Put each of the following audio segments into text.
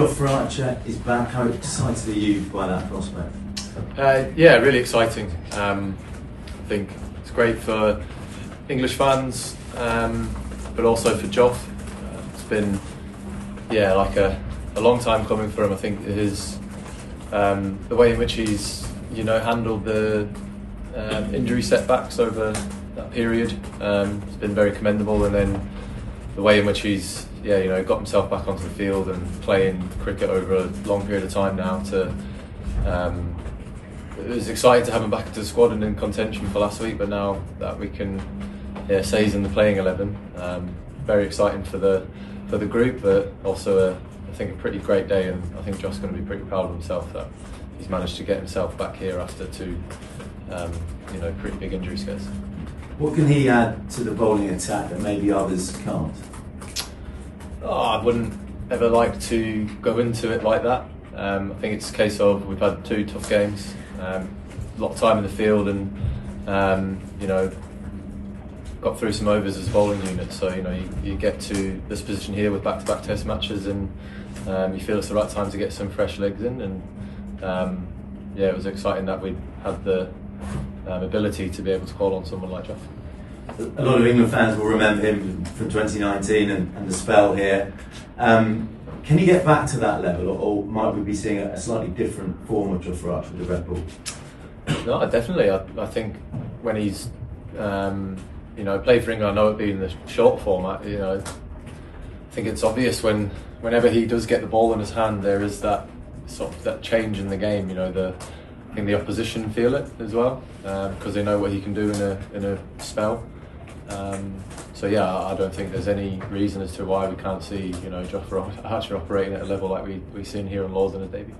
Jofra Archer is back. How excited are you by that prospect? Yeah, really exciting. I think it's great for English fans, but also for Joff. It's been, like a long time coming for him. I think his the way in which he's handled the injury setbacks over that period has been very commendable, and then the way in which he's got himself back onto the field and playing cricket over a long period of time now. It was exciting to have him back into the squad and in contention for last week, but now that we can say he's in the playing 11, very exciting for the group, but also I think a pretty great day, and I think Josh's going to be pretty proud of himself that he's managed to get himself back here after two pretty big injury scares. What can he add to the bowling attack that maybe others can't? I wouldn't ever like to go into it like that. I think it's a case of we've had two tough games, a lot of time in the field, and got through some overs as a bowling unit. So you get to this position here with back-to-back Test matches, and you feel it's the right time to get some fresh legs in. And it was exciting that we had the ability to be able to call on someone like Jeff. A lot of England fans will remember him from 2019 and the spell here. Can he get back to that level, or might we be seeing a slightly different form of Jofra Archer with the Red Bull? No, definitely. I think when he's played for England, I know it being the short format. I think it's obvious whenever he does get the ball in his hand, there is that sort of that change in the game. I think the opposition feel it as well because they know what he can do in a spell. I don't think there's any reason as to why we can't see Jofra Archer operating at a level like we've seen here on Lords in his debut.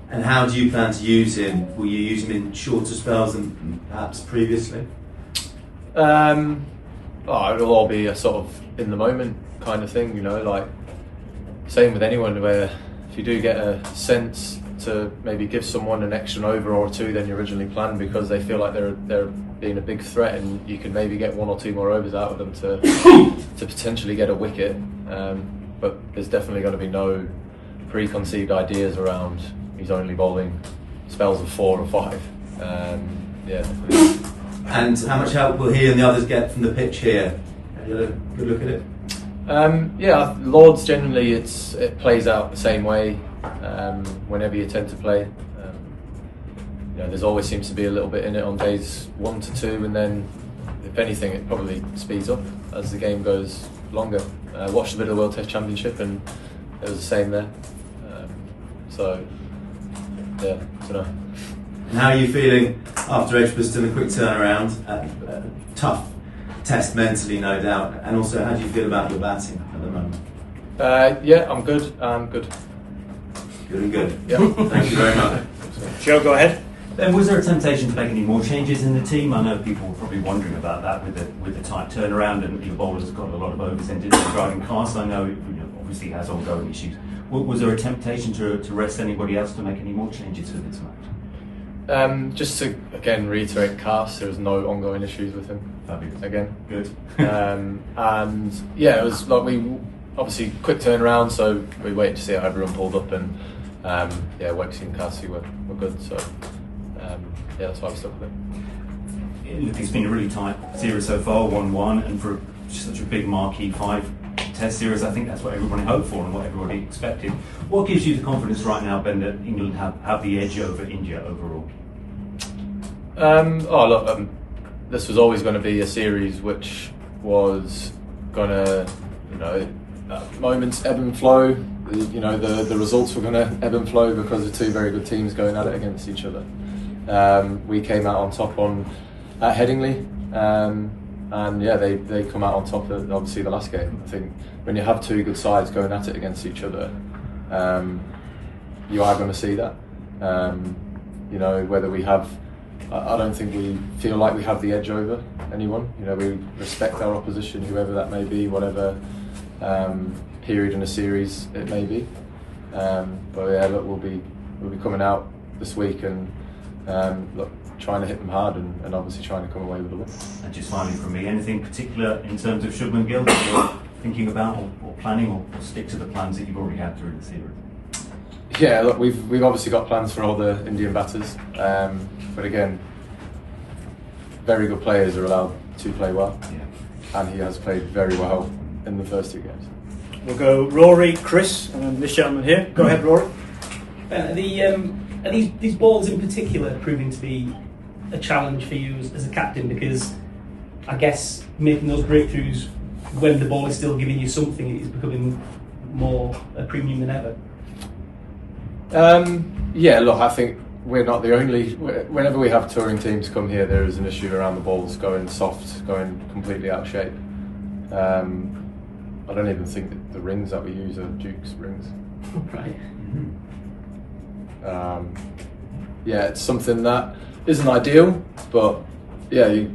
And how do you plan to use him? Will you use him in shorter spells than perhaps previously? It'll all be a sort of in the moment kind of thing, like same with anyone, where if you do get a sense to maybe give someone an extra over or two than you originally planned because they feel like they're being a big threat, and you can maybe get one or two more overs out of them to potentially get a wicket, but there's definitely going to be no preconceived ideas around he's only bowling spells of 4 or 5. And how much help will he and the others get from the pitch here? Have you had a good look at it? Lords generally it plays out the same way whenever you tend to play. There's always seems to be a little bit in it on days 1 to 2, and then if anything it probably speeds up as the game goes longer. Watched a bit of the World Test Championship and it was the same there. I don't know. And how are you feeling after Edgbaston? A quick turnaround, tough test mentally, no doubt, and also how do you feel about your batting at the moment? I'm good. Good and good. Yeah. Thank you very much. Joe, go ahead. Ben, was there a temptation to make any more changes in the team? I know people were probably wondering about that with the tight turnaround, and your bowlers have got a lot of overs into the driving past. I know obviously has ongoing issues. Was there a temptation to rest anybody else to make any more changes for this match? Just to again reiterate, Cast, there was no ongoing issues with him. Fabulous. Again, good. It was like we obviously quick turnaround, so we waited to see how everyone pulled up, and Wakesy and Cassie were good. So that's why we stuck with it. It's been a really tight series so far, 1-1, and for such a big marquee 5 Test series, I think that's what everybody hoped for and what everybody expected. What gives you the confidence right now, Ben, that England have the edge over India overall? This was always going to be a series which was going to, at moments ebb and flow. The results were going to ebb and flow because of two very good teams going at it against each other. We came out on top at Headingley, and they come out on top of obviously the last game. I think when you have two good sides going at it against each other, you are going to see that. Whether we have, I don't think we feel like we have the edge over anyone. We respect our opposition, whoever that may be, whatever period in a series it may be. We'll be coming out this week and trying to hit them hard and obviously trying to come away with a win. And just finally from me, anything particular in terms of Shubman Gill that you're thinking about or planning, or stick to the plans that you've already had through the series? Yeah, look, we've obviously got plans for all the Indian batters, but again, very good players are allowed to play well, and he has played very well in the first 2 games. We'll go Rory, Chris, and then this gentleman here. Go ahead, Rory. Are these balls in particular proving to be a challenge for you as a captain? Because I guess making those breakthroughs when the ball is still giving you something is becoming more a premium than ever. Yeah, look, I think we're not the only. Whenever we have touring teams come here, there is an issue around the balls going soft, going completely out of shape. I don't even think that the rings that we use are Duke's rings. Right. Yeah, it's something that isn't ideal, but yeah, you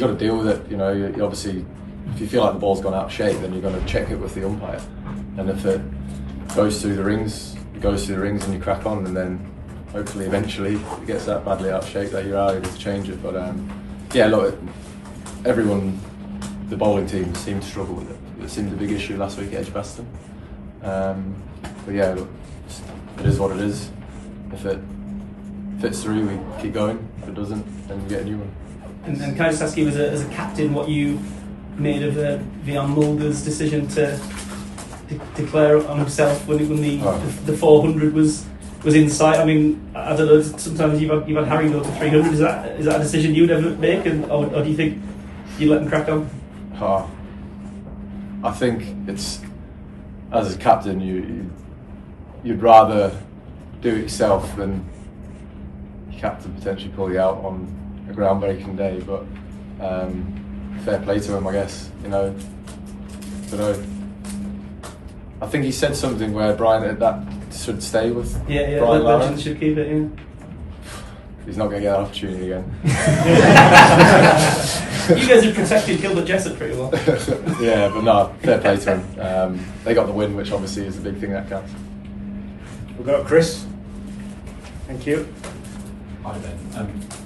got to deal with it. You know, you obviously, if you feel like the ball's gone out of shape, then you're going to check it with the umpire, and if it goes through the rings, it goes through the rings, and you crack on, and then hopefully eventually it gets that badly out of shape that you're able to change it. But yeah, look, everyone, the bowling team seemed to struggle with it. It seemed a big issue last week at Edgbaston. But yeah, look, it is what it is. If it fits through, we keep going. If it doesn't, then we get a new one. And can I just ask you, as a captain, what you made of Vian Mulder's decision to declare on himself when the 400 was in sight? I mean, I don't know. Sometimes you've had Harry go to 300. Is that a decision you'd ever make, or do you think you let him crack on? I think it's, as a captain, you'd rather do it yourself than your captain potentially pull you out on a groundbreaking day. But fair play to him, I guess. You know, I think he said something where Brian that should stay with Brian Lara. Legend should keep it. Yeah. He's not going to get that opportunity again. You guys have protected Gilbert Jessop pretty well. Yeah, but no, fair play to him. They got the win, which obviously is a big thing that counts. We'll go Chris. Thank you. Hi Ben.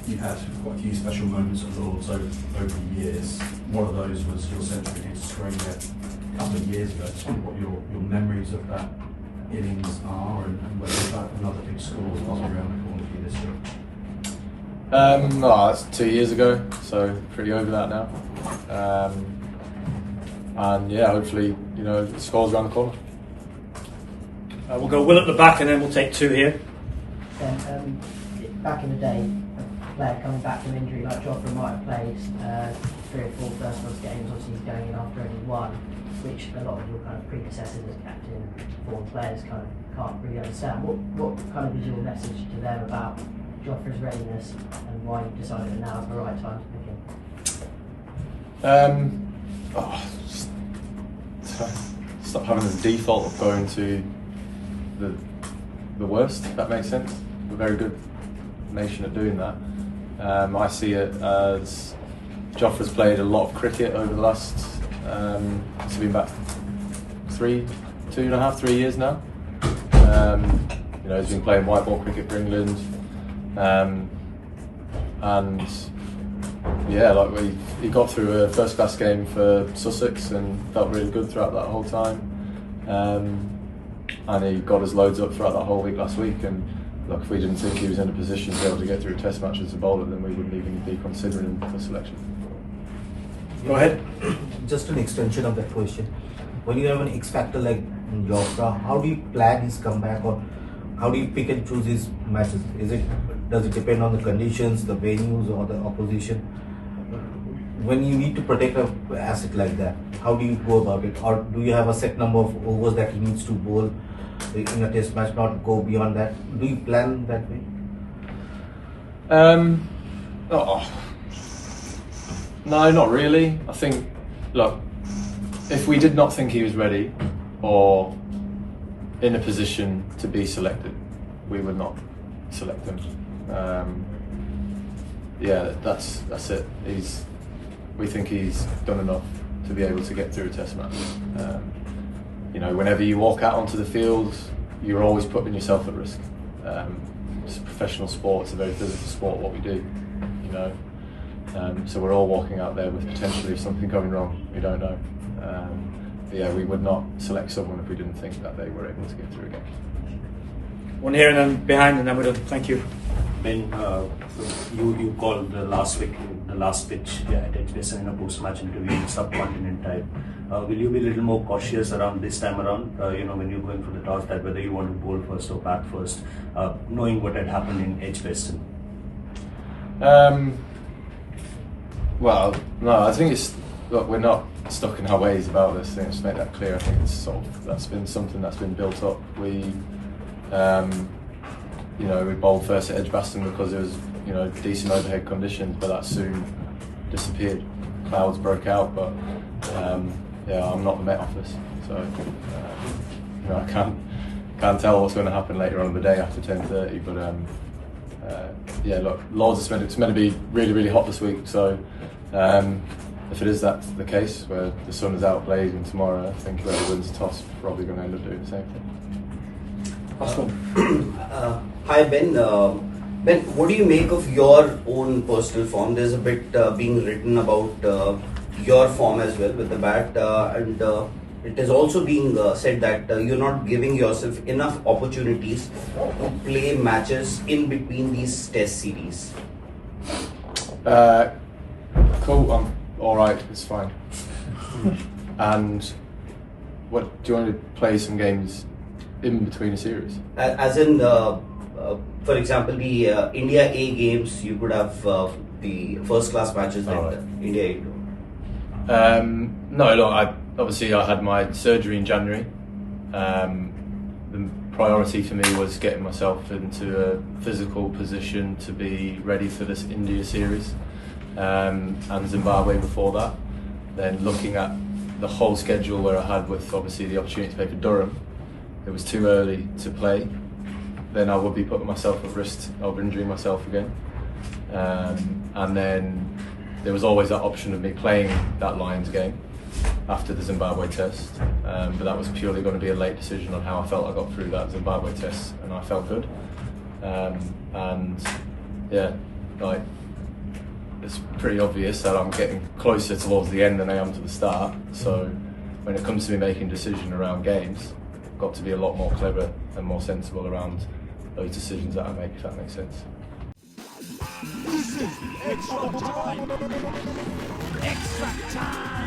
You've had quite a few special moments at Lords over the years. One of those was your century against Australia a couple of years ago. Just wonder what your memories of that innings are, and whether that another big score is possibly around the corner for you this year. No, that's 2 years ago, so pretty over that now. And yeah, hopefully, you know, the score's around the corner. We'll go Will at the back, and then we'll take 2 here. Back in the day, a player coming back from injury like Jofra might have played 3 or 4 first months games. Obviously, he's going in after only 1, which a lot of your kind of predecessors as captain, former players kind of can't really understand. What kind of is your message to them about Jofra's readiness and why you decided now is the right time to pick him? Stop having the default of going to the worst, if that makes sense. We're a very good nation at doing that. I see it as Jofra's played a lot of cricket over the last, it's been back 3 years now. You know, he's been playing white ball cricket for England. And yeah, like he got through a first class game for Sussex and felt really good throughout that whole time. And he got his loads up throughout that whole week last week. And look, if we didn't think he was in a position to be able to get through a test match as a bowler, then we wouldn't even be considering him for selection. Go ahead. Just an extension of that question. When you have an X factor like Jofra, how do you plan his comeback, or how do you pick and choose his matches? Does it depend on the conditions, the venues, or the opposition? When you need to protect an asset like that, how do you go about it? Or do you have a set number of overs that he needs to bowl in a test match, not go beyond that? Do you plan that way? No, not really. I think, look, if we did not think he was ready or in a position to be selected, we would not select him. Yeah, that's it. We think he's done enough to be able to get through a test match. You know, whenever you walk out onto the field, you're always putting yourself at risk. It's a professional sport, it's a very physical sport, what we do, you know. So we're all walking out there with potentially something going wrong, we don't know. But yeah, we would not select someone if we didn't think that they were able to get through a game. One here and then behind, and then we're done. Thank you. Ben, you called the last pitch at Edgbaston in a post-match interview in subcontinent type. Will you be a little more cautious around this time around? When you're going for the toss, that whether you want to bowl first or bat first, knowing what had happened in Edgbaston. Well, no, I think we're not stuck in our ways about this. I think just make that clear. I think that's been something that's been built up. We bowled first at Edgbaston because it was decent overhead conditions, but that soon disappeared. Clouds broke out, but I'm not the Met Office, so I can't tell what's going to happen later on in the day after 10:30. But Lords, it's meant to be really, really hot this week, so if it is that's the case, where the sun is out blazing tomorrow, I think whoever wins the toss is probably going to end up doing the same thing. Hi Ben. Ben, what do you make of your own personal form? There's a bit being written about your form as well with the bat, and it is also being said that you're not giving yourself enough opportunities to play matches in between these test series. Cool, I'm alright, it's fine. And what, do you want to play some games in between a series? As in, for example, the India A games, you could have the first class matches like right. India A. No, look, I had my surgery in January. The priority for me was getting myself into a physical position to be ready for this India series, and Zimbabwe before that. Then looking at the whole schedule where I had with obviously the opportunity to play for Durham, it was too early to play. Then I would be putting myself at risk of injuring myself again. And then there was always that option of me playing that Lions game after the Zimbabwe test, but that was purely going to be a late decision on how I felt I got through that Zimbabwe test, and I felt good. It's pretty obvious that I'm getting closer towards the end than I am to the start, so when it comes to me making a decision around games, I've got to be a lot more clever and more sensible around those decisions that I make, if that makes sense. XtraTime!